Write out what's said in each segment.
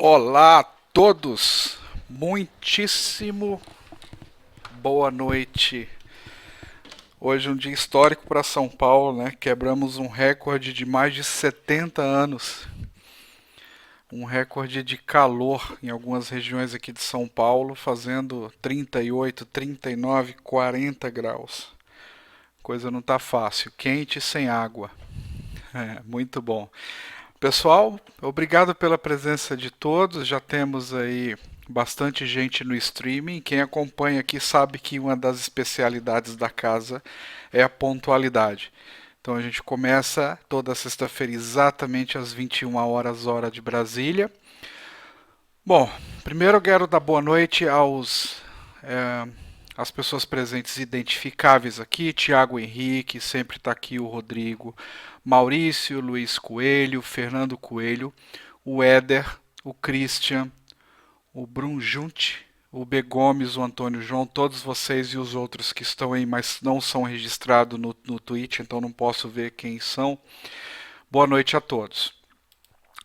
Olá a todos, muitíssimo boa noite. Hoje é um dia histórico para São Paulo, né? Quebramos um recorde de mais de 70 anos, um recorde de calor em algumas regiões aqui de São Paulo, fazendo 38, 39, 40 graus. Coisa não tá fácil, quente e sem água. É, muito bom. Pessoal, obrigado pela presença de todos. Já temos aí bastante gente no streaming. Quem acompanha aqui sabe que uma das especialidades da casa é a pontualidade. Então a gente começa toda sexta-feira exatamente às 21 horas, hora de Brasília. Bom, primeiro eu quero dar boa noite é, às pessoas presentes identificáveis aqui. Tiago Henrique, sempre está aqui o Rodrigo, Maurício, Luiz Coelho, Fernando Coelho, o Éder, o Christian, o Brunjunte, o B. Gomes, o Antônio João, todos vocês e os outros que estão aí, mas não são registrados no Twitch, então não posso ver quem são. Boa noite a todos.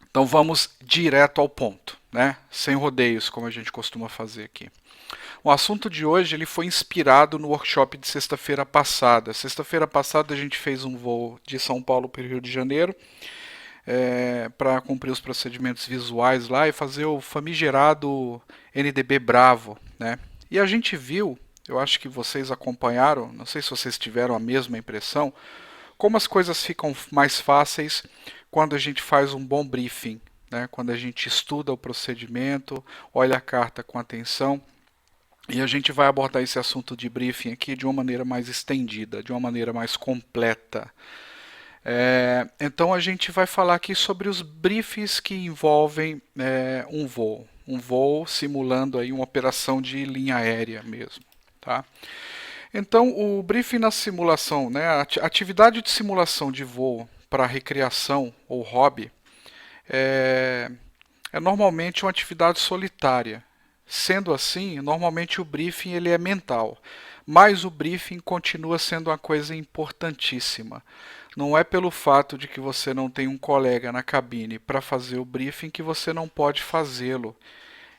Então vamos direto ao ponto, né? Sem rodeios, como a gente costuma fazer aqui. O assunto de hoje ele foi inspirado no workshop de sexta-feira passada. Sexta-feira passada a gente fez um voo de São Paulo para o Rio de Janeiro para cumprir os procedimentos visuais lá e fazer o famigerado NDB Bravo, né? E a gente viu, eu acho que vocês acompanharam, não sei se vocês tiveram a mesma impressão, como as coisas ficam mais fáceis quando a gente faz um bom briefing, né? Quando a gente estuda o procedimento, olha a carta com atenção. E a gente vai abordar esse assunto de briefing aqui de uma maneira mais estendida, de uma maneira mais completa. Então a gente vai falar aqui sobre os briefings que envolvem um voo simulando aí uma operação de linha aérea mesmo, tá? Então o briefing na simulação, né, a atividade de simulação de voo para recreação ou hobby é, é normalmente uma atividade solitária. Sendo assim, normalmente o briefing ele é mental, mas o briefing continua sendo uma coisa importantíssima. Não é pelo fato de que você não tem um colega na cabine para fazer o briefing que você não pode fazê-lo.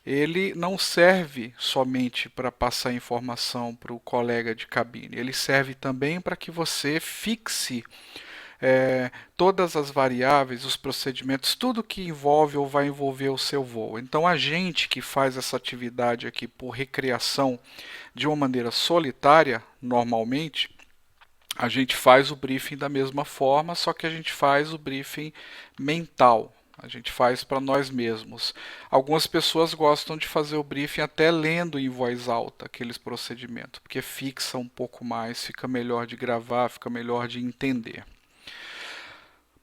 Ele não serve somente para passar informação para o colega de cabine, ele serve também para que você fixe todas as variáveis, os procedimentos, tudo que envolve ou vai envolver o seu voo. Então, a gente que faz essa atividade aqui por recreação de uma maneira solitária, normalmente, a gente faz o briefing da mesma forma, só que a gente faz o briefing mental. A gente faz para nós mesmos. Algumas pessoas gostam de fazer o briefing até lendo em voz alta aqueles procedimentos, porque fixa um pouco mais, fica melhor de gravar, fica melhor de entender.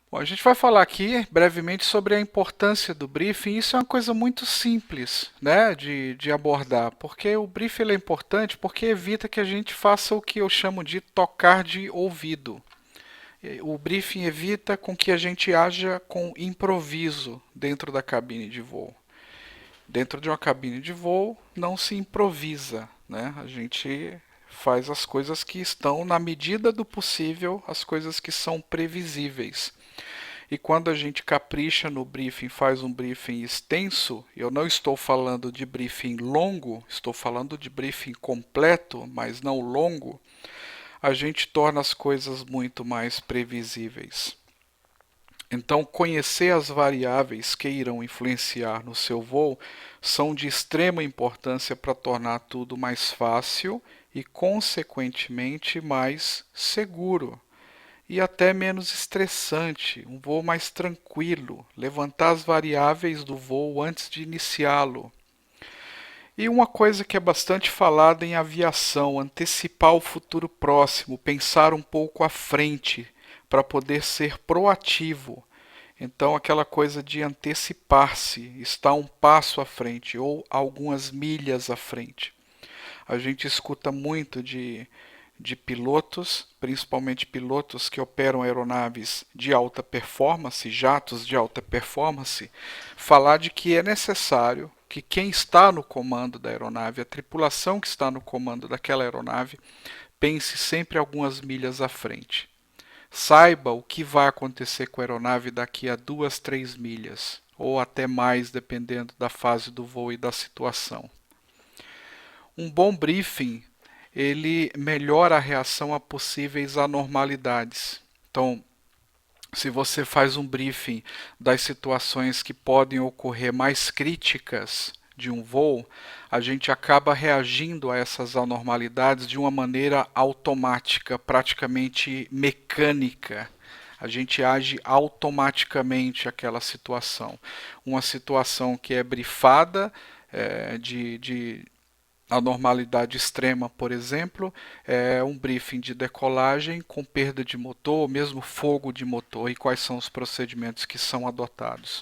Bom, a gente vai falar aqui brevemente sobre a importância do briefing. Isso é uma coisa muito simples, né, de abordar, porque o briefing é importante porque evita que a gente faça o que eu chamo de tocar de ouvido. O briefing evita com que a gente haja com improviso dentro da cabine de voo. Dentro de uma cabine de voo não se improvisa, né? A gente faz as coisas que estão na medida do possível, as coisas que são previsíveis. E quando a gente capricha no briefing, faz um briefing extenso, eu não estou falando de briefing longo, estou falando de briefing completo, mas não longo, a gente torna as coisas muito mais previsíveis. Então, conhecer as variáveis que irão influenciar no seu voo são de extrema importância para tornar tudo mais fácil e, consequentemente, mais seguro e até menos estressante, um voo mais tranquilo, levantar as variáveis do voo antes de iniciá-lo. E uma coisa que é bastante falada em aviação, antecipar o futuro próximo, pensar um pouco à frente para poder ser proativo. Então, aquela coisa de antecipar-se, estar um passo à frente ou algumas milhas à frente. A gente escuta muito de pilotos, principalmente pilotos que operam aeronaves de alta performance, jatos de alta performance, falar de que é necessário que quem está no comando da aeronave, a tripulação que está no comando daquela aeronave, pense sempre algumas milhas à frente. Saiba o que vai acontecer com a aeronave daqui a 2, 3 milhas, ou até mais, dependendo da fase do voo e da situação. Um bom briefing, ele melhora a reação a possíveis anormalidades. Então, se você faz um briefing das situações que podem ocorrer mais críticas de um voo, a gente acaba reagindo a essas anormalidades de uma maneira automática, praticamente mecânica. A gente age automaticamente àquela situação. Uma situação que é brifada, de anormalidade extrema, por exemplo, é um briefing de decolagem com perda de motor, ou mesmo fogo de motor, e quais são os procedimentos que são adotados.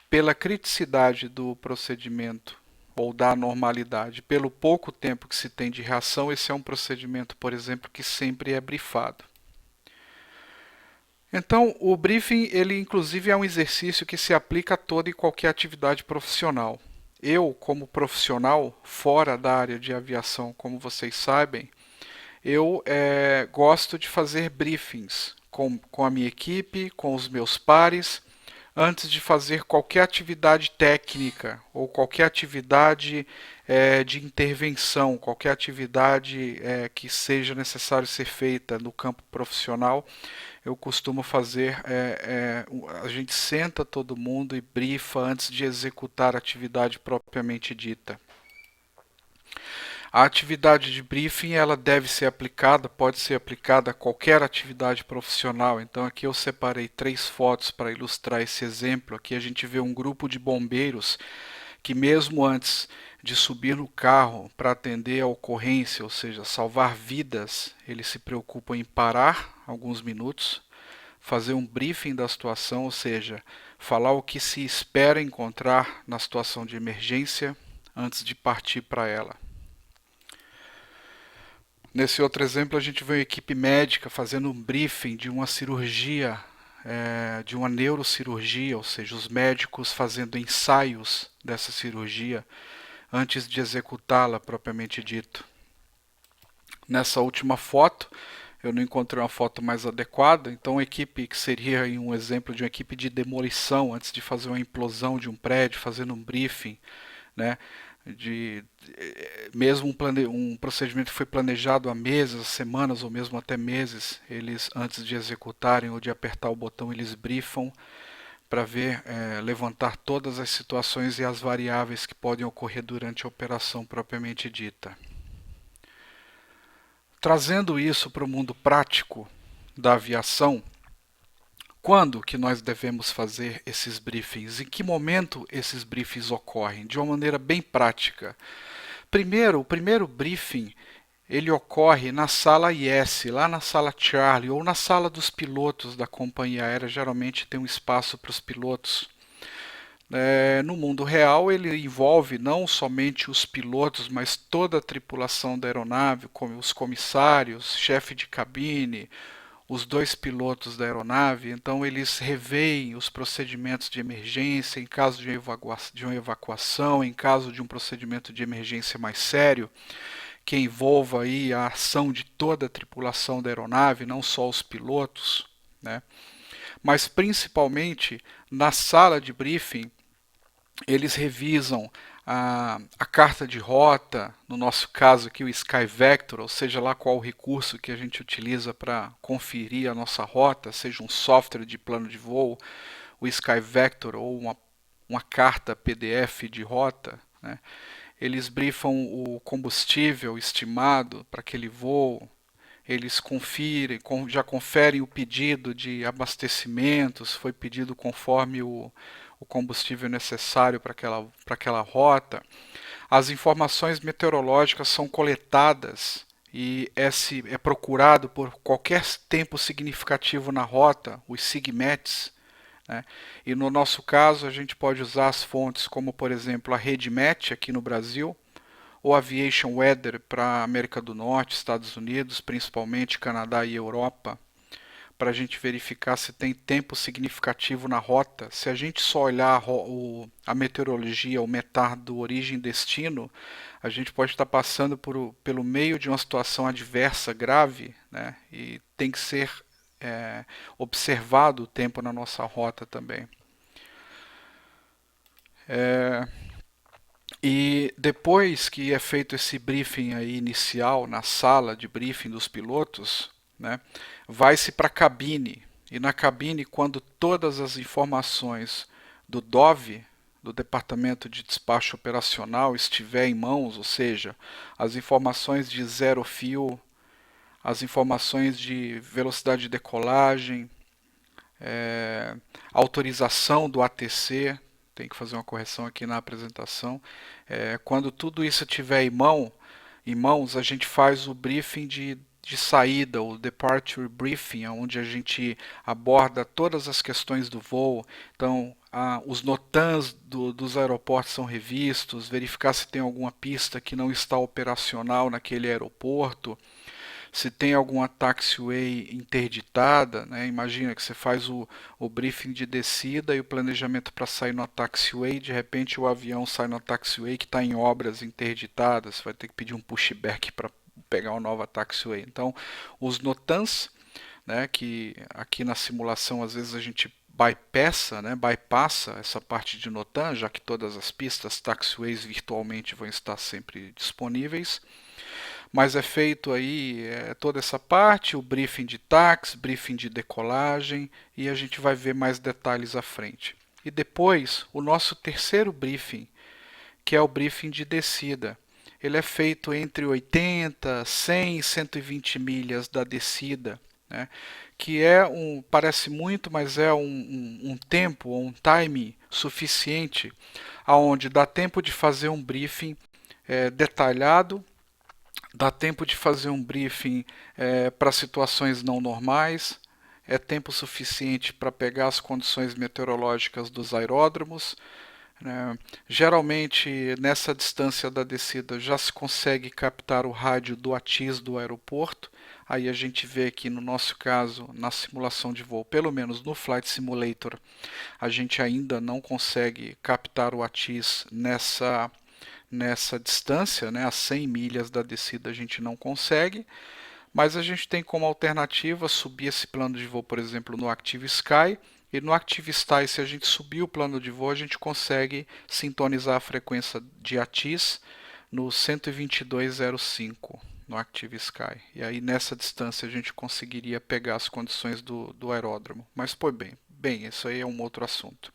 Pela criticidade do procedimento ou da anormalidade, pelo pouco tempo que se tem de reação, esse é um procedimento, por exemplo, que sempre é brifado. Então, o briefing, ele inclusive é um exercício que se aplica a toda e qualquer atividade profissional. Eu, como profissional, fora da área de aviação, como vocês sabem, eu gosto de fazer briefings com a minha equipe, com os meus pares, antes de fazer qualquer atividade técnica ou qualquer atividade de intervenção, qualquer atividade que seja necessário ser feita no campo profissional. Eu costumo fazer, a gente senta todo mundo e brifa antes de executar a atividade propriamente dita. A atividade de briefing, ela deve ser aplicada, pode ser aplicada a qualquer atividade profissional. Então aqui eu separei 3 fotos para ilustrar esse exemplo. Aqui a gente vê um grupo de bombeiros que mesmo antes de subir no carro para atender a ocorrência, ou seja, salvar vidas, eles se preocupam em parar alguns minutos, fazer um briefing da situação, ou seja, falar o que se espera encontrar na situação de emergência antes de partir para ela. Nesse outro exemplo, a gente vê uma equipe médica fazendo um briefing de uma cirurgia, de uma neurocirurgia, ou seja, os médicos fazendo ensaios dessa cirurgia antes de executá-la propriamente dito. Nessa última foto, eu não encontrei uma foto mais adequada, então a equipe que seria um exemplo de uma equipe de demolição antes de fazer uma implosão de um prédio, fazendo um briefing, né? Mesmo um procedimento que foi planejado há meses, semanas ou mesmo até meses, eles antes de executarem ou de apertar o botão, eles briefam para ver, levantar todas as situações e as variáveis que podem ocorrer durante a operação propriamente dita. Trazendo isso para o mundo prático da aviação, quando que nós devemos fazer esses briefings? Em que momento esses briefings ocorrem? De uma maneira bem prática. Primeiro, o primeiro briefing ele ocorre na sala IS, lá na sala Charlie, ou na sala dos pilotos da companhia aérea. Geralmente tem um espaço para os pilotos. No mundo real, ele envolve não somente os pilotos, mas toda a tripulação da aeronave, como os comissários, chefe de cabine, os 2 pilotos da aeronave. Então eles reveem os procedimentos de emergência em caso de uma evacuação, em caso de um procedimento de emergência mais sério, que envolva aí a ação de toda a tripulação da aeronave, não só os pilotos, né? Mas principalmente na sala de briefing, eles revisam a carta de rota, no nosso caso aqui o SkyVector, ou seja lá qual o recurso que a gente utiliza para conferir a nossa rota, seja um software de plano de voo, o SkyVector ou uma carta PDF de rota, né? Eles briefam o combustível estimado para aquele voo, eles já conferem o pedido de abastecimento, se foi pedido conforme o combustível necessário para aquela rota. As informações meteorológicas são coletadas e é procurado por qualquer tempo significativo na rota, os SIGMETs, né? E no nosso caso, a gente pode usar as fontes como, por exemplo, a RedMet aqui no Brasil, ou Aviation Weather para a América do Norte, Estados Unidos, principalmente Canadá e Europa, para a gente verificar se tem tempo significativo na rota. Se a gente só olhar a meteorologia, o METAR do origem e destino, a gente pode estar passando pelo meio de uma situação adversa grave, né? E tem que ser observado o tempo na nossa rota também. E depois que é feito esse briefing aí inicial na sala de briefing dos pilotos, né, vai-se para a cabine. E na cabine, quando todas as informações do DOV, do Departamento de Despacho Operacional, estiver em mãos, ou seja, as informações de zero fio, as informações de velocidade de decolagem, autorização do ATC, tem que fazer uma correção aqui na apresentação. Quando tudo isso estiver em mãos, a gente faz o briefing de saída, o departure briefing, onde a gente aborda todas as questões do voo. Então, os NOTAMs dos aeroportos são revistos, verificar se tem alguma pista que não está operacional naquele aeroporto, se tem alguma taxiway interditada, né? Imagina que você faz o briefing de descida e o planejamento para sair na taxiway, de repente o avião sai na taxiway que está em obras interditadas, você vai ter que pedir um pushback para pegar uma nova taxiway. Então, os NOTAMs, né, que aqui na simulação às vezes a gente bypassa essa parte de NOTAM, já que todas as pistas, taxiways virtualmente vão estar sempre disponíveis. Mas é feito aí toda essa parte, o briefing de taxi, briefing de decolagem, e a gente vai ver mais detalhes à frente. E depois, o nosso terceiro briefing, que é o briefing de descida. Ele é feito entre 80, 100 e 120 milhas da descida, né? Que parece muito, mas é um tempo, um time suficiente, aonde dá tempo de fazer um briefing detalhado, dá tempo de fazer um briefing para situações não normais, é tempo suficiente para pegar as condições meteorológicas dos aeródromos. Geralmente, nessa distância da descida, já se consegue captar o rádio do ATIS do aeroporto. Aí a gente vê aqui no nosso caso, na simulação de voo, pelo menos no Flight Simulator, a gente ainda não consegue captar o ATIS nessa distância, né, a 100 milhas da descida a gente não consegue, mas a gente tem como alternativa subir esse plano de voo, por exemplo, no Active Sky, e no Active Sky, se a gente subir o plano de voo, a gente consegue sintonizar a frequência de ATIS no 122.05 no Active Sky. E aí nessa distância a gente conseguiria pegar as condições do aeródromo. Mas foi bem, isso aí é um outro assunto.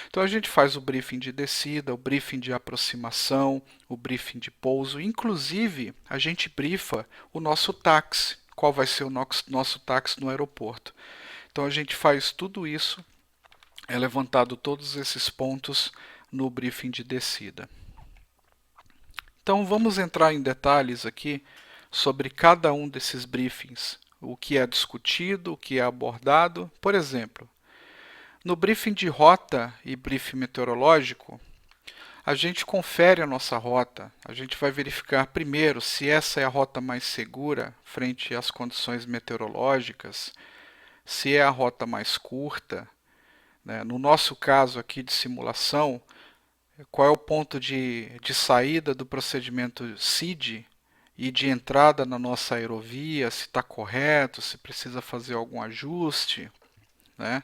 Então a gente faz o briefing de descida, o briefing de aproximação, o briefing de pouso, inclusive a gente briefa o nosso táxi, qual vai ser o nosso táxi no aeroporto. Então a gente faz tudo isso, é levantado todos esses pontos no briefing de descida. Então vamos entrar em detalhes aqui sobre cada um desses briefings, o que é discutido, o que é abordado. Por exemplo, no briefing de rota e briefing meteorológico, a gente confere a nossa rota. A gente vai verificar primeiro se essa é a rota mais segura frente às condições meteorológicas, se é a rota mais curta, né? No nosso caso aqui de simulação, qual é o ponto de saída do procedimento SID e de entrada na nossa aerovia, se está correto, se precisa fazer algum ajuste, né?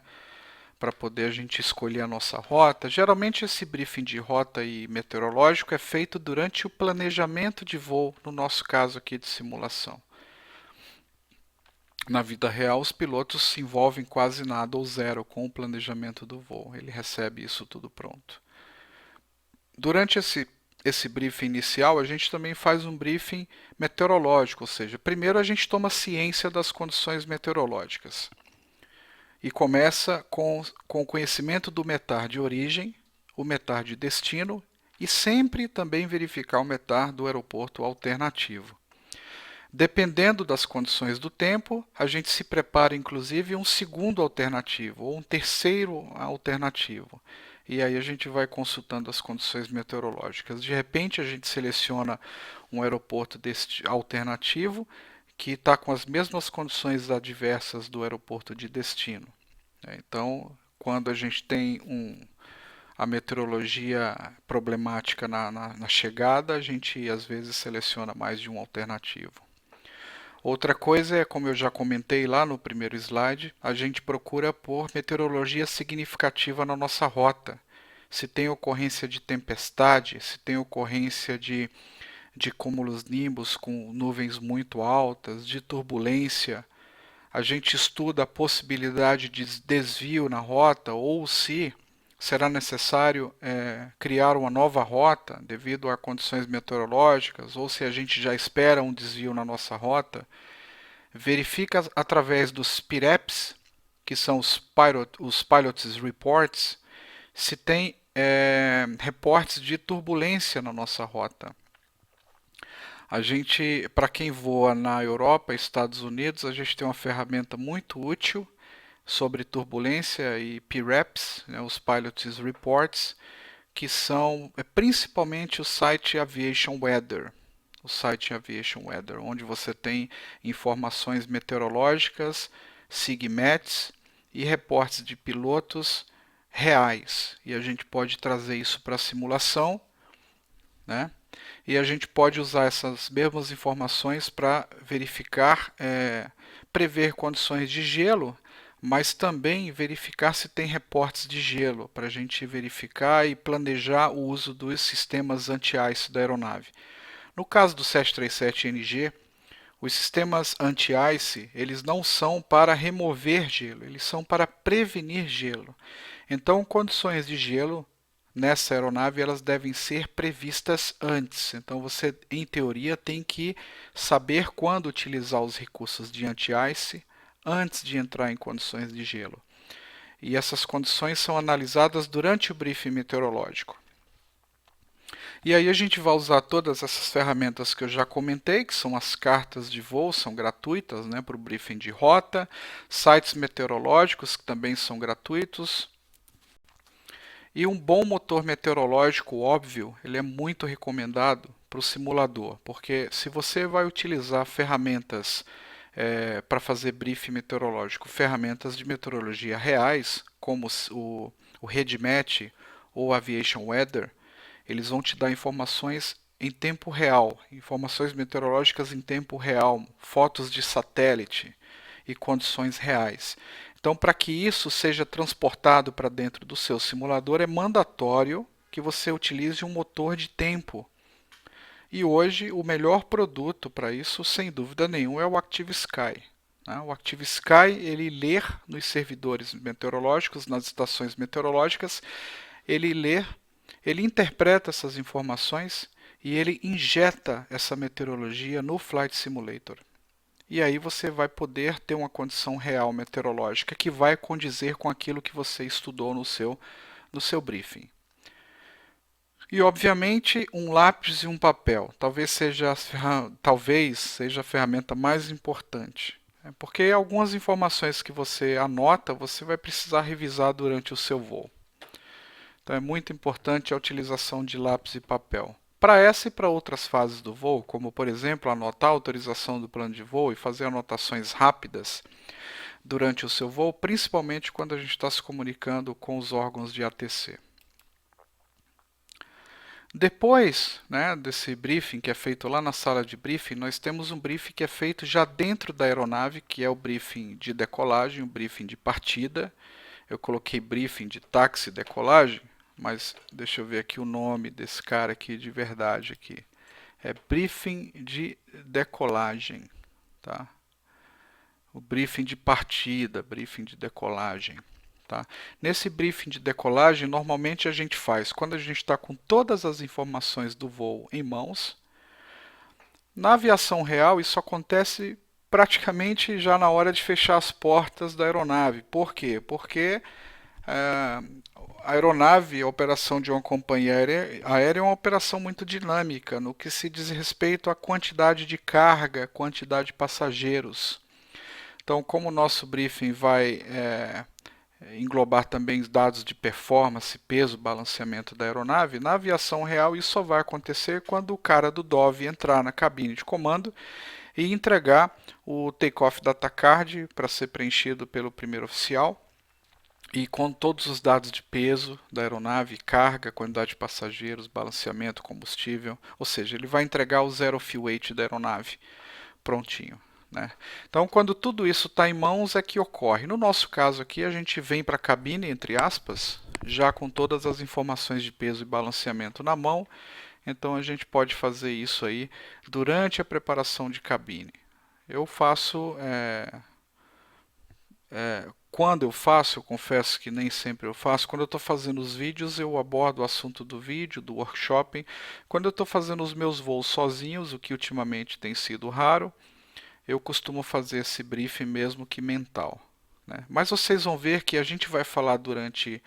Para poder a gente escolher a nossa rota. Geralmente esse briefing de rota e meteorológico é feito durante o planejamento de voo, no nosso caso aqui de simulação. Na vida real, os pilotos se envolvem quase nada ou zero com o planejamento do voo. Ele recebe isso tudo pronto. Durante esse briefing inicial, a gente também faz um briefing meteorológico, ou seja, primeiro a gente toma ciência das condições meteorológicas. E começa com o conhecimento do METAR de origem, o METAR de destino e sempre também verificar o METAR do aeroporto alternativo. Dependendo das condições do tempo, a gente se prepara inclusive um segundo alternativo ou um terceiro alternativo. E aí a gente vai consultando as condições meteorológicas. De repente a gente seleciona um aeroporto alternativo que está com as mesmas condições adversas do aeroporto de destino. Então, quando a gente tem a meteorologia problemática na chegada, a gente às vezes seleciona mais de um alternativo. Outra coisa é, como eu já comentei lá no primeiro slide, a gente procura por meteorologia significativa na nossa rota. se tem ocorrência de tempestade, se tem ocorrência de cumulonimbus com nuvens muito altas, de turbulência. A gente estuda a possibilidade de desvio na rota ou se será necessário criar uma nova rota devido a condições meteorológicas ou se a gente já espera um desvio na nossa rota. Verifica através dos PIREPs, que são os Pilots Reports, se tem reportes de turbulência na nossa rota. A gente, para quem voa na Europa e Estados Unidos, a gente tem uma ferramenta muito útil sobre turbulência e PREPs, né, os Pilots Reports, que são principalmente o site Aviation Weather. O site Aviation Weather, onde você tem informações meteorológicas, SIGMETs e reportes de pilotos reais. E a gente pode trazer isso para a simulação, né? E a gente pode usar essas mesmas informações para verificar, prever condições de gelo, mas também verificar se tem reportes de gelo, para a gente verificar e planejar o uso dos sistemas anti-ice da aeronave. No caso do 737NG, os sistemas anti-ice, eles não são para remover gelo, eles são para prevenir gelo. Então, condições de gelo nessa aeronave elas devem ser previstas antes. Então você, em teoria, tem que saber quando utilizar os recursos de anti-ice antes de entrar em condições de gelo. E essas condições são analisadas durante o briefing meteorológico. E aí a gente vai usar todas essas ferramentas que eu já comentei, que são as cartas de voo, são gratuitas, né, para o briefing de rota, sites meteorológicos que também são gratuitos. E um bom motor meteorológico, óbvio, ele é muito recomendado para o simulador, porque se você vai utilizar ferramentas para fazer briefing meteorológico, ferramentas de meteorologia reais, como o RedMat ou Aviation Weather, eles vão te dar informações em tempo real, informações meteorológicas em tempo real, fotos de satélite e condições reais. Então, para que isso seja transportado para dentro do seu simulador, é mandatório que você utilize um motor de tempo. E hoje, o melhor produto para isso, sem dúvida nenhuma, é o ActiveSky. O ActiveSky, ele lê nos servidores meteorológicos, nas estações meteorológicas, ele interpreta essas informações e ele injeta essa meteorologia no Flight Simulator. E aí você vai poder ter uma condição real meteorológica que vai condizer com aquilo que você estudou no seu briefing. E obviamente um lápis e um papel, talvez seja a ferramenta mais importante. Porque algumas informações que você anota, você vai precisar revisar durante o seu voo. Então é muito importante a utilização de lápis e papel. Para essa e para outras fases do voo, como por exemplo anotar a autorização do plano de voo e fazer anotações rápidas durante o seu voo, principalmente quando a gente está se comunicando com os órgãos de ATC. Depois, né, desse briefing que é feito lá na sala de briefing, nós temos um briefing que é feito já dentro da aeronave, que é o briefing de decolagem, o briefing de partida. Eu coloquei briefing de táxi e decolagem, mas deixa eu ver aqui o nome desse cara aqui de verdade aqui. É briefing de decolagem, tá? O briefing de partida, briefing de decolagem. Tá? Nesse briefing de decolagem, normalmente a gente faz quando a gente está com todas as informações do voo em mãos. Na aviação real, isso acontece praticamente já na hora de fechar as portas da aeronave. Por quê? Porque a aeronave, a operação de uma companhia aérea é uma operação muito dinâmica no que se diz respeito à quantidade de carga, quantidade de passageiros. Então, como o nosso briefing vai englobar também dados de performance, peso, balanceamento da aeronave, na aviação real isso só vai acontecer quando o cara do DOV entrar na cabine de comando e entregar o Takeoff Data Card para ser preenchido pelo primeiro oficial e com todos os dados de peso da aeronave, carga, quantidade de passageiros, balanceamento, combustível, ou seja, ele vai entregar o zero fuel weight da aeronave prontinho. Né? Então, quando tudo isso está em mãos é que ocorre. No nosso caso aqui, a gente vem para a cabine, entre aspas, já com todas as informações de peso e balanceamento na mão. Então a gente pode fazer isso aí durante a preparação de cabine. Eu faço, quando eu faço, eu confesso que nem sempre eu faço, quando eu estou fazendo os vídeos eu abordo o assunto do vídeo, do workshop. Quando eu estou fazendo os meus voos sozinhos, o que ultimamente tem sido raro, eu costumo fazer esse briefing mesmo que mental, né? Mas vocês vão ver que a gente vai falar durante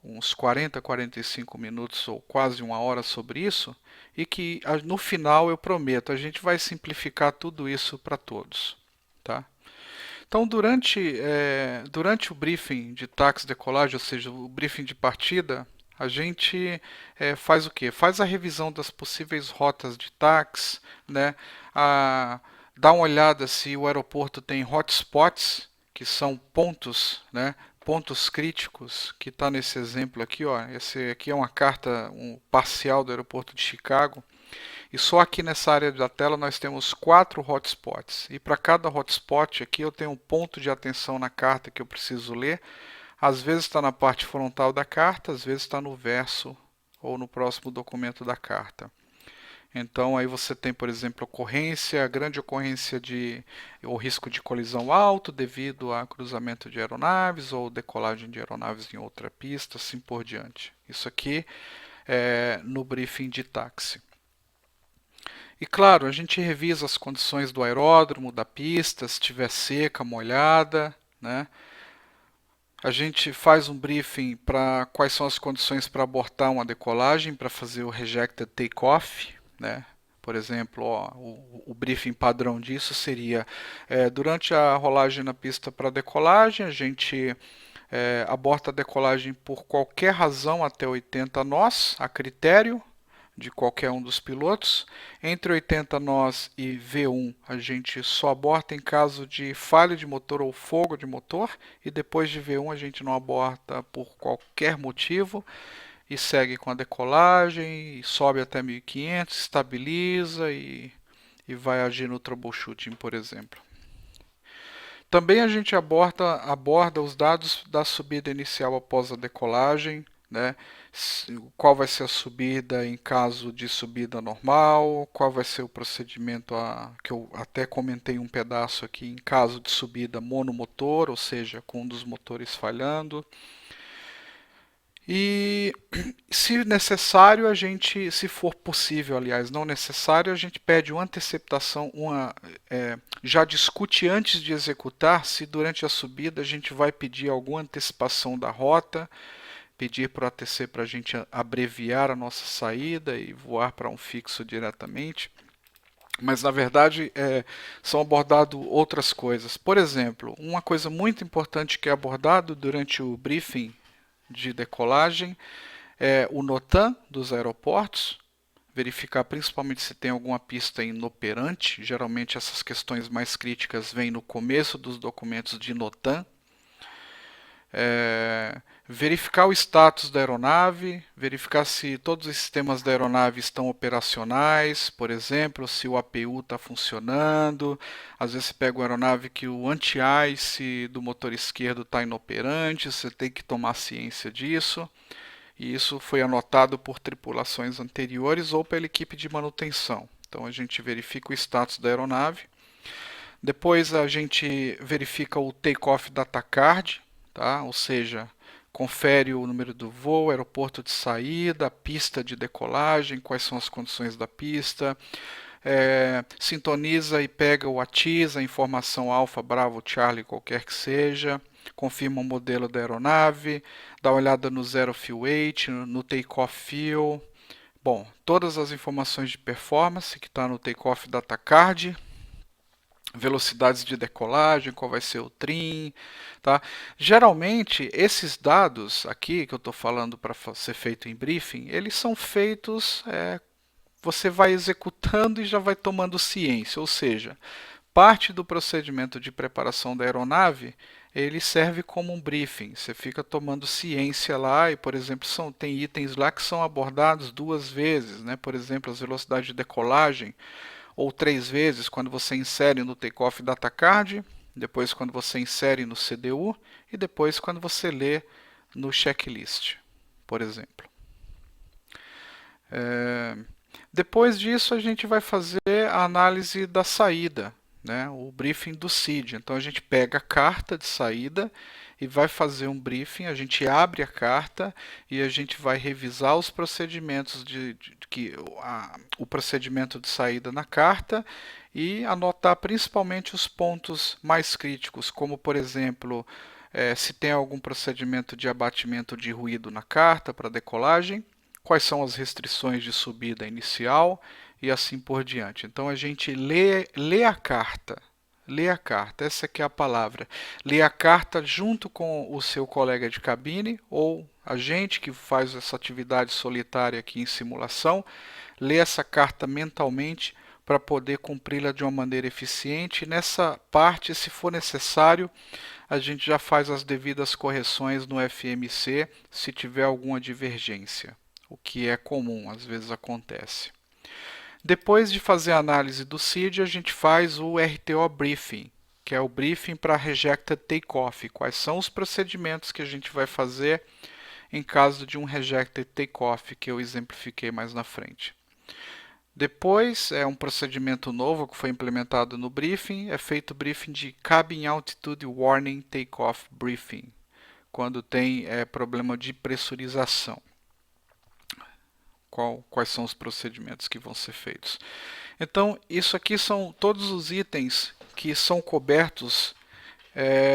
uns 40, 45 minutos ou quase uma hora sobre isso, e que no final eu prometo, a gente vai simplificar tudo isso para todos, tá? Então, durante o briefing de táxi decolagem, ou seja, o briefing de partida, a gente faz o quê? Faz a revisão das possíveis rotas de táxi, né? Dá uma olhada se o aeroporto tem hotspots, que são pontos, né? Pontos críticos, que está nesse exemplo aqui, ó. Esse aqui é uma carta parcial do aeroporto de Chicago. E só aqui nessa área da tela nós temos 4 hotspots. E para cada hotspot aqui eu tenho um ponto de atenção na carta que eu preciso ler. Às vezes está na parte frontal da carta, às vezes está no verso ou no próximo documento da carta. Então aí você tem, por exemplo, grande ocorrência de ou risco de colisão alto devido a cruzamento de aeronaves ou decolagem de aeronaves em outra pista, assim por diante. Isso aqui é no briefing de táxi. E claro, a gente revisa as condições do aeródromo, da pista, se estiver seca, molhada, né? A gente faz um briefing para quais são as condições para abortar uma decolagem, para fazer o rejected takeoff, né? Por exemplo, ó, o briefing padrão disso seria durante a rolagem na pista para decolagem, a gente aborta a decolagem por qualquer razão até 80 nós, a critério de qualquer um dos pilotos. Entre 80 nós e V1 a gente só aborta em caso de falha de motor ou fogo de motor, e depois de V1 a gente não aborta por qualquer motivo e segue com a decolagem e sobe até 1500, estabiliza e vai agir no troubleshooting, por exemplo. Também a gente aborda os dados da subida inicial após a decolagem, né? Qual vai ser a subida em caso de subida normal, qual vai ser o procedimento que eu até comentei um pedaço aqui em caso de subida monomotor, ou seja, com um dos motores falhando. E se necessário, se for possível, aliás, não necessário, a gente pede uma antecipação, já discute antes de executar se durante a subida a gente vai pedir alguma antecipação da rota, pedir para o ATC para a gente abreviar a nossa saída e voar para um fixo diretamente. Mas na verdade são abordadas outras coisas. Por exemplo, uma coisa muito importante que é abordado durante o briefing de decolagem é o NOTAM dos aeroportos, verificar principalmente se tem alguma pista inoperante. Geralmente essas questões mais críticas vêm no começo dos documentos de NOTAM. Verificar o status da aeronave, verificar se todos os sistemas da aeronave estão operacionais, por exemplo, se o APU está funcionando. Às vezes você pega uma aeronave que o anti-ice do motor esquerdo está inoperante, você tem que tomar ciência disso. E isso foi anotado por tripulações anteriores ou pela equipe de manutenção. Então a gente verifica o status da aeronave. Depois a gente verifica o takeoff data card, tá? Ou seja, confere o número do voo, aeroporto de saída, a pista de decolagem, quais são as condições da pista, sintoniza e pega o ATIS, a informação Alfa, Bravo, Charlie, qualquer que seja, confirma o modelo da aeronave, dá uma olhada no Zero Fuel Weight, no Takeoff Fuel. Bom, todas as informações de performance que está no Takeoff Data Card, velocidades de decolagem, qual vai ser o trim, tá? Geralmente esses dados aqui que eu estou falando para ser feito em briefing, eles são feitos, você vai executando e já vai tomando ciência, ou seja, parte do procedimento de preparação da aeronave ele serve como um briefing. Você fica tomando ciência lá e, por exemplo, tem itens lá que são abordados 2 vezes, né? Por exemplo, as velocidades de decolagem, ou 3 vezes quando você insere no Takeoff Data Card, depois quando você insere no CDU e depois quando você lê no checklist, por exemplo. Depois disso, a gente vai fazer a análise da saída, né? O briefing do CID. Então, a gente pega a carta de saída e vai fazer um briefing. A gente abre a carta e a gente vai revisar os procedimentos o procedimento de saída na carta e anotar principalmente os pontos mais críticos, como, por exemplo, se tem algum procedimento de abatimento de ruído na carta para decolagem, quais são as restrições de subida inicial e assim por diante. Então a gente lê a carta, essa que é a palavra. Lê a carta junto com o seu colega de cabine ou a gente que faz essa atividade solitária aqui em simulação, lê essa carta mentalmente para poder cumpri-la de uma maneira eficiente. Nessa parte, se for necessário, a gente já faz as devidas correções no FMC se tiver alguma divergência, o que é comum, às vezes acontece. Depois de fazer a análise do CID, a gente faz o RTO Briefing, que é o briefing para Rejected Takeoff. Quais são os procedimentos que a gente vai fazer em caso de um Rejected Takeoff, que eu exemplifiquei mais na frente. Depois, é um procedimento novo que foi implementado no briefing, é feito o briefing de Cabin Altitude Warning Takeoff Briefing, quando tem problema de pressurização. Quais são os procedimentos que vão ser feitos. Então, isso aqui são todos os itens que são cobertos,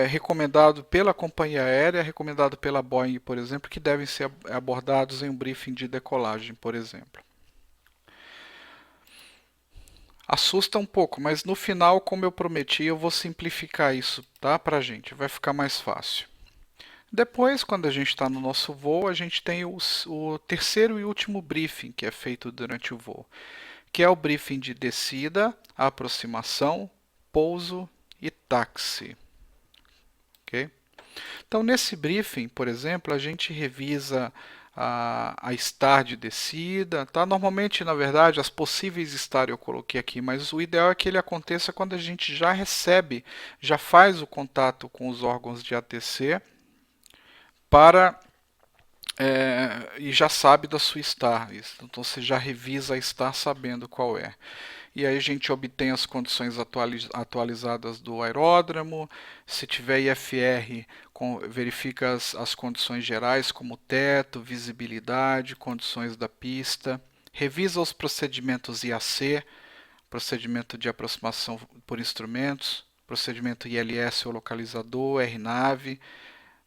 recomendado pela companhia aérea, recomendado pela Boeing, por exemplo, que devem ser abordados em um briefing de decolagem, por exemplo. Assusta um pouco, mas no final, como eu prometi, eu vou simplificar isso, tá, para a gente, vai ficar mais fácil. Depois, quando a gente está no nosso voo, a gente tem o terceiro e último briefing que é feito durante o voo, que é o briefing de descida, aproximação, pouso e táxi. Okay? Então, nesse briefing, por exemplo, a gente revisa a STAR de descida. Tá? Normalmente, na verdade, as possíveis STAR eu coloquei aqui, mas o ideal é que ele aconteça quando a gente já recebe, já faz o contato com os órgãos de ATC, e já sabe da sua STAR. Então você já revisa a STAR sabendo qual é. E aí a gente obtém as condições atualizadas do aeródromo. Se tiver IFR, verifica as condições gerais, como teto, visibilidade, condições da pista. Revisa os procedimentos IAC, procedimento de aproximação por instrumentos, procedimento ILS ou localizador, RNAV.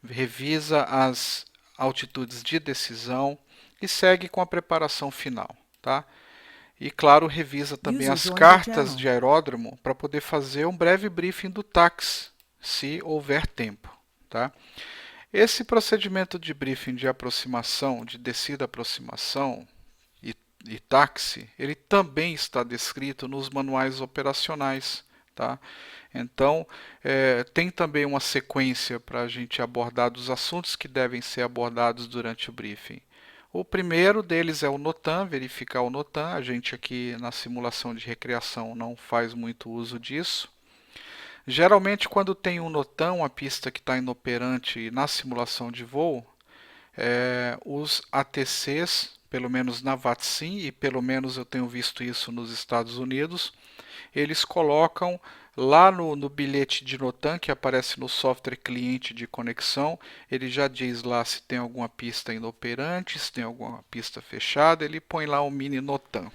Revisa as altitudes de decisão e segue com a preparação final, tá? E claro, revisa também as cartas de aeródromo para poder fazer um breve briefing do táxi, se houver tempo, tá? Esse procedimento de briefing de aproximação, de descida aproximação e táxi, ele também está descrito nos manuais operacionais, tá? Então, tem também uma sequência para a gente abordar dos assuntos que devem ser abordados durante o briefing. O primeiro deles é o NOTAM, verificar o NOTAM. A gente aqui na simulação de recreação não faz muito uso disso. Geralmente, quando tem um NOTAM, uma pista que está inoperante na simulação de voo, os ATCs, pelo menos na VATSIM, e pelo menos eu tenho visto isso nos Estados Unidos, eles colocam lá no bilhete de NOTAM, que aparece no software cliente de conexão, ele já diz lá se tem alguma pista inoperante, se tem alguma pista fechada, ele põe lá o mini NOTAM.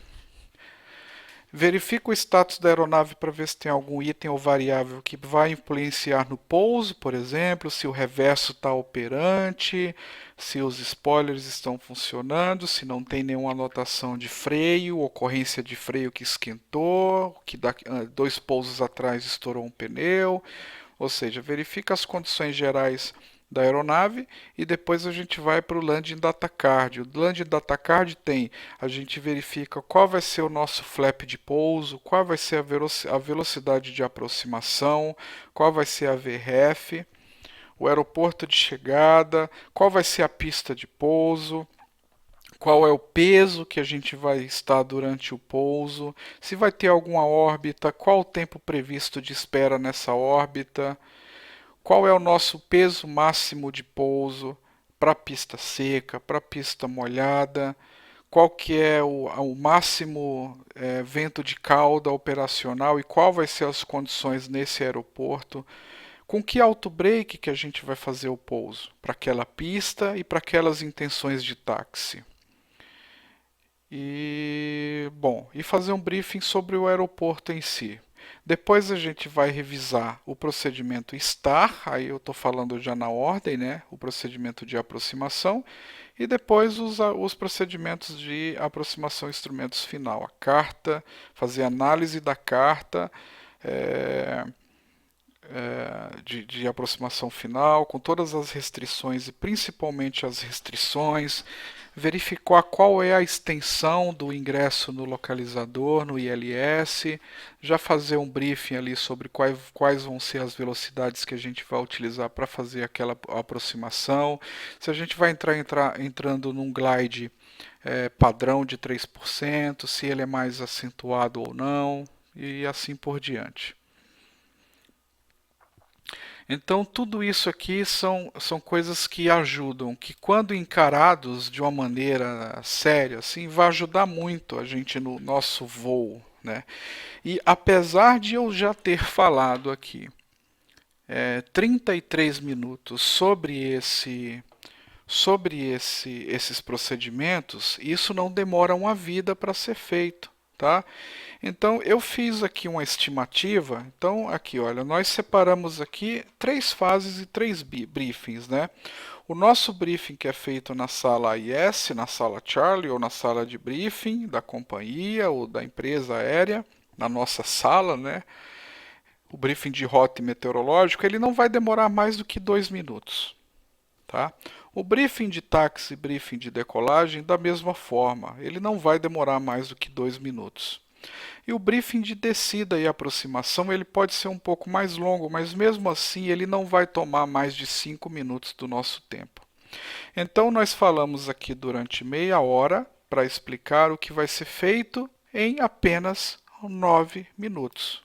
Verifica o status da aeronave para ver se tem algum item ou variável que vai influenciar no pouso, por exemplo, se o reverso está operante, se os spoilers estão funcionando, se não tem nenhuma anotação de freio, ocorrência de freio que esquentou, que 2 pousos atrás estourou um pneu, ou seja, verifica as condições gerais da aeronave e depois a gente vai para o Landing Data Card. O Landing Data Card a gente verifica qual vai ser o nosso flap de pouso, qual vai ser a velocidade de aproximação, qual vai ser a VRF, o aeroporto de chegada, qual vai ser a pista de pouso, qual é o peso que a gente vai estar durante o pouso, se vai ter alguma órbita, qual o tempo previsto de espera nessa órbita, qual é o nosso peso máximo de pouso, para pista seca, para pista molhada, qual que é o máximo vento de cauda operacional e qual vai ser as condições nesse aeroporto, com que auto-brake que a gente vai fazer o pouso para aquela pista e para aquelas intenções de táxi. E fazer um briefing sobre o aeroporto em si. Depois a gente vai revisar o procedimento STAR, aí eu estou falando já na ordem, né? O procedimento de aproximação, e depois os procedimentos de aproximação instrumentos final, a carta, fazer análise da carta, é, de aproximação final, com todas as restrições e principalmente as restrições, verificar qual é a extensão do ingresso no localizador, no ILS, já fazer um briefing ali sobre quais vão ser as velocidades que a gente vai utilizar para fazer aquela aproximação, se a gente vai entrando num glide padrão de 3%, se ele é mais acentuado ou não, e assim por diante. Então, tudo isso aqui são coisas que ajudam, que quando encarados de uma maneira séria, assim, vai ajudar muito a gente no nosso voo, né? E apesar de eu já ter falado aqui 33 minutos esses procedimentos, isso não demora uma vida para ser feito, tá? Então eu fiz aqui uma estimativa. Então aqui, olha, nós separamos aqui 3 fases e 3 briefings, né? O nosso briefing que é feito na sala IS, na sala Charlie ou na sala de briefing da companhia ou da empresa aérea, na nossa sala, né? O briefing de rota e meteorológico, ele não vai demorar mais do que 2 minutos. Tá? O briefing de táxi e briefing de decolagem, da mesma forma, ele não vai demorar mais do que 2 minutos. E o briefing de descida e aproximação, ele pode ser um pouco mais longo, mas mesmo assim ele não vai tomar mais de 5 minutos do nosso tempo. Então nós falamos aqui durante meia hora para explicar o que vai ser feito em apenas 9 minutos.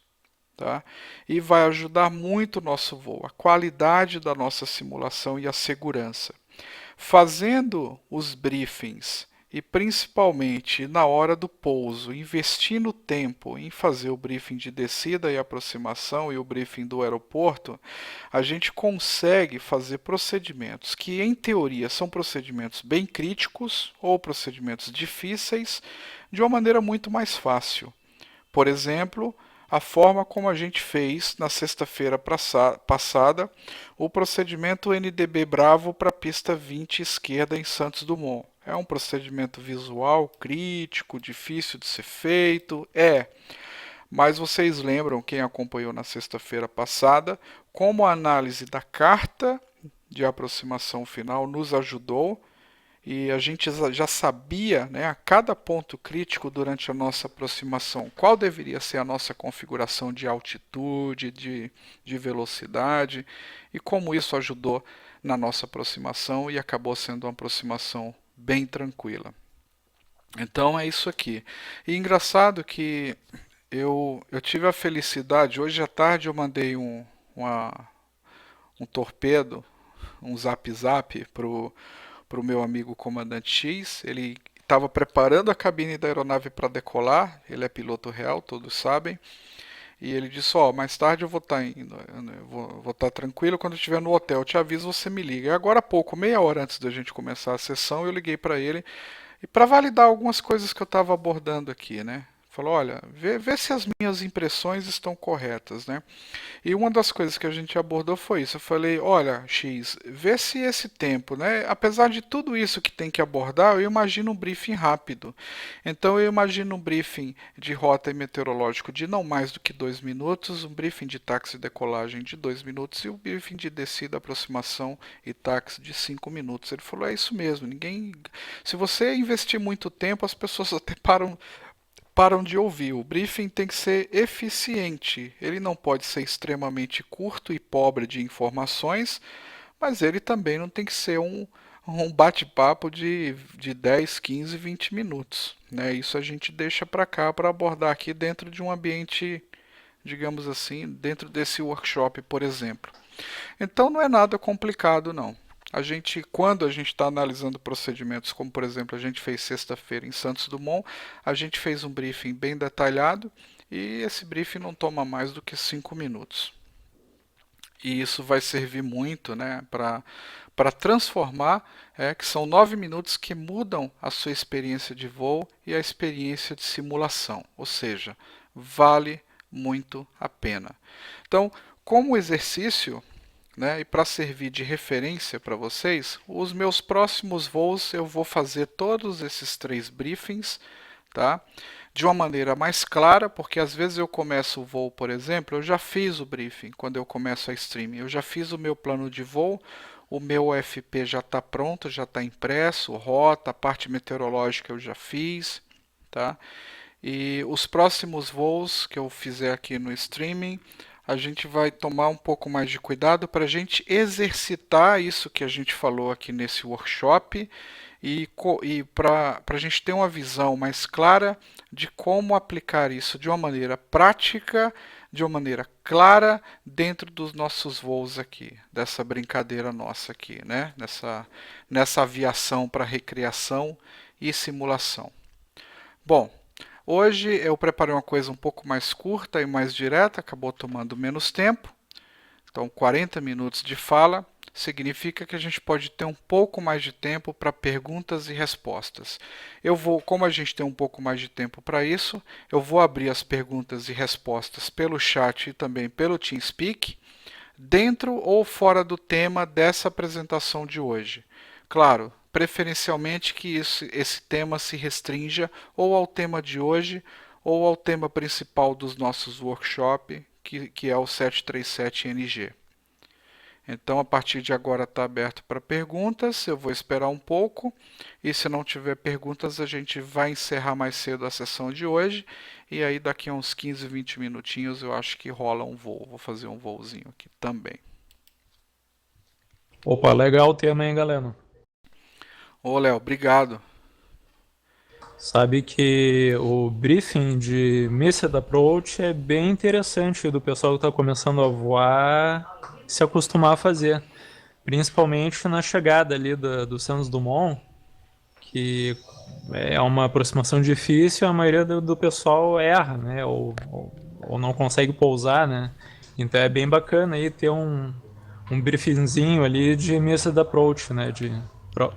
Tá? E vai ajudar muito o nosso voo, a qualidade da nossa simulação e a segurança. Fazendo os briefings e principalmente na hora do pouso, investindo tempo em fazer o briefing de descida e aproximação e o briefing do aeroporto, a gente consegue fazer procedimentos que, em teoria, são procedimentos bem críticos ou procedimentos difíceis de uma maneira muito mais fácil. Por exemplo, a forma como a gente fez na sexta-feira passada o procedimento NDB Bravo para a pista 20 esquerda em Santos Dumont. É um procedimento visual, crítico, difícil de ser feito, mas vocês lembram, quem acompanhou na sexta-feira passada, como a análise da carta de aproximação final nos ajudou e a gente já sabia, né, a cada ponto crítico durante a nossa aproximação qual deveria ser a nossa configuração de altitude, de velocidade e como isso ajudou na nossa aproximação e acabou sendo uma aproximação bem tranquila. Então é isso aqui. E engraçado que eu tive a felicidade, hoje à tarde eu mandei um torpedo, um zap para o meu amigo comandante X. Ele estava preparando a cabine da aeronave para decolar, ele é piloto real, todos sabem. E ele disse, mais tarde eu vou estar indo, eu vou estar tranquilo, quando eu estiver no hotel eu te aviso, você me liga. E agora há pouco, meia hora antes da gente começar a sessão, eu liguei para ele e para validar algumas coisas que eu estava abordando aqui, né? Falou, olha, vê se as minhas impressões estão corretas, né? E uma das coisas que a gente abordou foi isso. Eu falei, olha, X, vê se esse tempo, né? Apesar de tudo isso que tem que abordar, eu imagino um briefing rápido. Então eu imagino um briefing de rota e meteorológico de não mais do que 2 minutos, um briefing de táxi e decolagem de 2 minutos e um briefing de descida, aproximação e táxi de 5 minutos. Ele falou, é isso mesmo, ninguém. Se você investir muito tempo, as pessoas até param de ouvir. O briefing tem que ser eficiente. Ele não pode ser extremamente curto e pobre de informações, mas ele também não tem que ser um bate-papo de 10, 15, 20 minutos. Né? Isso a gente deixa para cá para abordar aqui dentro de um ambiente, digamos assim, dentro desse workshop, por exemplo. Então não é nada complicado, não. Quando a gente está analisando procedimentos, como por exemplo a gente fez sexta-feira em Santos Dumont, a gente fez um briefing bem detalhado e esse briefing não toma mais do que 5 minutos. E isso vai servir muito, né, para transformar, que são 9 minutos que mudam a sua experiência de voo e a experiência de simulação, ou seja, vale muito a pena. Então, como exercício, né, e para servir de referência para vocês, os meus próximos voos eu vou fazer todos esses 3 briefings, tá? De uma maneira mais clara, porque às vezes eu começo o voo, por exemplo, eu já fiz o briefing quando eu começo a streaming, eu já fiz o meu plano de voo, o meu FP já está pronto, já está impresso, rota, a parte meteorológica eu já fiz, tá? E os próximos voos que eu fizer aqui no streaming, a gente vai tomar um pouco mais de cuidado para a gente exercitar isso que a gente falou aqui nesse workshop e para a gente ter uma visão mais clara de como aplicar isso de uma maneira prática, de uma maneira clara dentro dos nossos voos aqui, dessa brincadeira nossa aqui, né? Nessa aviação para recreação e simulação. Bom, hoje eu preparei uma coisa um pouco mais curta e mais direta, acabou tomando menos tempo. Então, 40 minutos de fala significa que a gente pode ter um pouco mais de tempo para perguntas e respostas. Como a gente tem um pouco mais de tempo para isso, eu vou abrir as perguntas e respostas pelo chat e também pelo TeamSpeak, dentro ou fora do tema dessa apresentação de hoje. Claro, preferencialmente que esse tema se restrinja ou ao tema de hoje ou ao tema principal dos nossos workshops, que é o 737NG. Então, a partir de agora está aberto para perguntas, eu vou esperar um pouco, e se não tiver perguntas, a gente vai encerrar mais cedo a sessão de hoje, e aí daqui a uns 15, 20 minutinhos eu acho que rola um voo, vou fazer um voozinho aqui também. Opa, legal o tema, hein, galera? Ô, Léo, obrigado. Sabe que o briefing de Missed Approach é bem interessante do pessoal que está começando a voar se acostumar a fazer. Principalmente na chegada ali do Santos Dumont, que é uma aproximação difícil, a maioria do pessoal erra, né? Ou não consegue pousar, né? Então é bem bacana aí ter um briefingzinho ali de Missed Approach, né?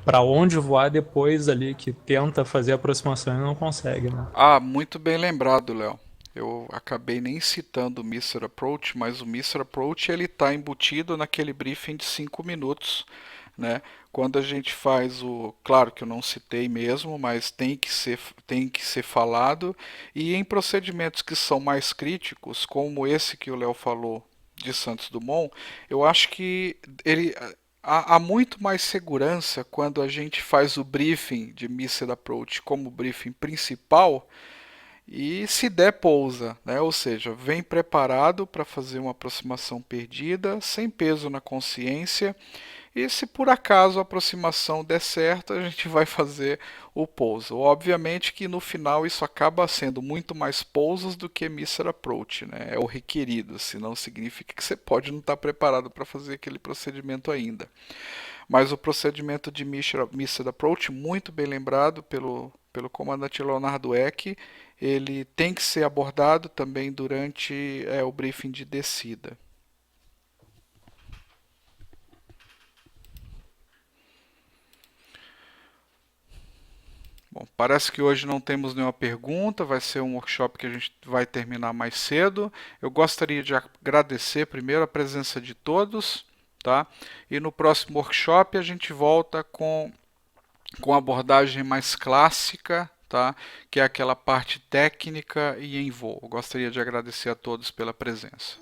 Para onde voar depois ali que tenta fazer a aproximação e não consegue, né? Ah, muito bem lembrado, Léo. Eu acabei nem citando o Mr. Approach, mas o Mr. Approach ele está embutido naquele briefing de 5 minutos, né? Quando a gente faz claro que eu não citei mesmo, mas tem que ser falado, e em procedimentos que são mais críticos, como esse que o Léo falou de Santos Dumont, eu acho que há muito mais segurança quando a gente faz o briefing de Missed Approach como briefing principal e se der pousa, né? Ou seja, vem preparado para fazer uma aproximação perdida, sem peso na consciência, e se por acaso a aproximação der certo, a gente vai fazer o pouso. Obviamente que no final isso acaba sendo muito mais pousos do que Missed Approach, né? É o requerido, senão significa que você pode não estar preparado para fazer aquele procedimento ainda. Mas o procedimento de Missed Approach, muito bem lembrado pelo comandante Leonardo Eck, ele tem que ser abordado também durante o briefing de descida. Bom, parece que hoje não temos nenhuma pergunta, vai ser um workshop que a gente vai terminar mais cedo. Eu gostaria de agradecer primeiro a presença de todos, tá? E no próximo workshop a gente volta com a abordagem mais clássica, tá? Que é aquela parte técnica e em voo. Eu gostaria de agradecer a todos pela presença.